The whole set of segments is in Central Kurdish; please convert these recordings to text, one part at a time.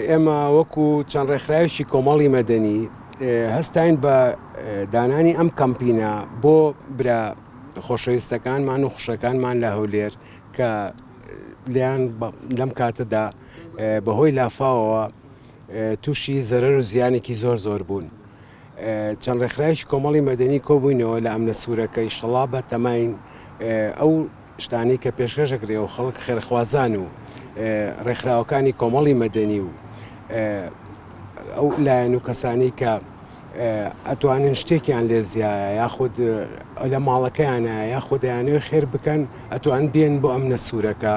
ئێمە وەکو چەند ڕێکخراوێکی کۆمەڵی مەدەنی هەستاین بە دانانی ئەم کەمپینە بۆ برا خۆشەویستەکانمان و خوشەکانمان لە هەولێر کە لیان لەم کاتەدا بەهۆی لافاوەوە تووشی زەرەر و زیانێکی زۆر بوون. چەند ڕێکخراوێکی کۆمەڵی مەدەنی کۆبووینەوە لە ئەمنە سوورەکە ئیشەڵا بە تەماین ئەو شتانەی کە پێشکەشەکرێ و خەڵک خێرخوازان و ڕێکخراوەکانی کۆمەڵی مەدەنی و ئەو لایەن و کەسانی کە ئەتوانن شتێکیان لێ زیایە یاخود لە ماڵەکەیانە یاخود دەیانەوێ خێر بکەن ئەتوان بێن بۆ ئەمنە سوورەکە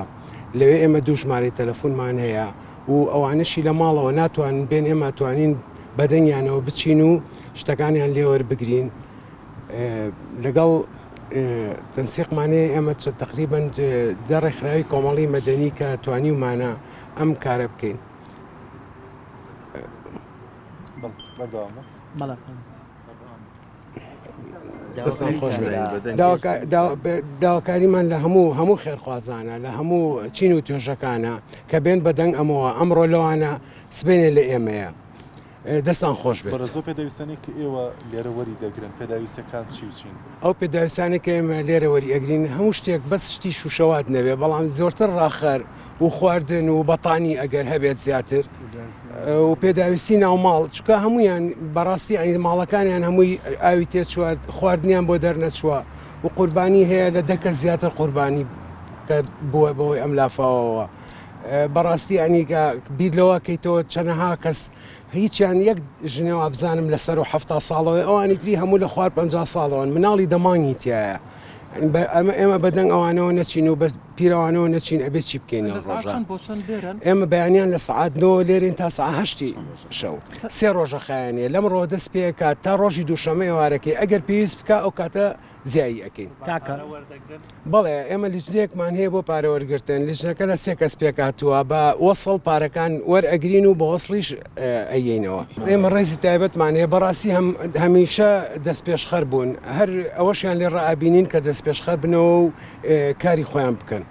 لەوێ ئێمە دوو ژمارەی تەلەفۆنمان هەیە و ئەوانشی لە ماڵەوە ناتوانن بێن ئێمە توانین بەدەنگیانەوە بچین و شتەکانیان لێوەربگرین لەگەڵ تەنسیقمانەیە ئێمە تقریباً دە ڕێکخراوی کۆمەڵی مەدەنی کە توانیمانە ئەم کارە بکەین. داواکاریمان لە هەموو خێرخوازانە لە هەموو چین و توێژەکانە کە بێن بەدەنگ ئەمەوە ئەمڕۆ لەوانە سبێنێ لە ئێمەیە دەستان خۆش بێت. بەرەزۆ پێداویستانی کە ئێوە لێرە وەری دەگرن پێداویستەکان چی وچین؟ ئەو پێداویستانی کە ئێمە لێرە وەری ئەگرین هەموو شتێک بەس شتی شوشەوات نەبێ بەڵام زۆرتر ڕاخەر و خواردن و بەتانی ئەگەر هەبێت زیاتر و پێداویستی ناوماڵ چکە هەمویان بەڕاستی ئەنی ماڵەکانیان هەمووی ئاوی تێچوە خواردنیان بۆ دەرنەچووە و قوربانی هەیە لە دەکە زیاتر قوربانی کە بووە بەوەی ئەم لافاوەوە بەڕاستی ئەنیکە بیرلەوە کەیتەوە چەنەها کەس هیچیان یەک ژنەوە بزانم لەسەر و هەفتا ساڵەوەی ئەوانی تری هەموو لە خوار 50 ساڵەوەن مناڵی دەمانی تایە ئێمە بەدەنگ ئەوانەوە نەچین و بە پیرەوانەوە نەچین ئەبێت چی بکەین ئێمە بەیانیان لە سعاتنەوە لێرین تا ساهشتی شەو سێ ڕۆژە خایانێ لەم ڕۆ دەست پێکات تا ڕۆژی دووشەمەی وارەکەی ئەگەر پێویست بکە ئەو کاتە زیایی ئەەکەین بەڵێ ئێمە لیژنێکمان هەیە بۆ پارەوەرگرتن لیژنەکە لە سێ کەس پێکاتووە بە وەسڵ پارەکان وەرئەگرین و بە وەسڵیش ئەیینەوە ئێمە ڕێزی تایبەتمان هەیە بەڕاستی هەمیشە دەست پێشخەر بوون هەر ئەوەشیان لێ ڕائبینین کە دەست پێشخەر بنەوە و کاری خۆیان بکەن.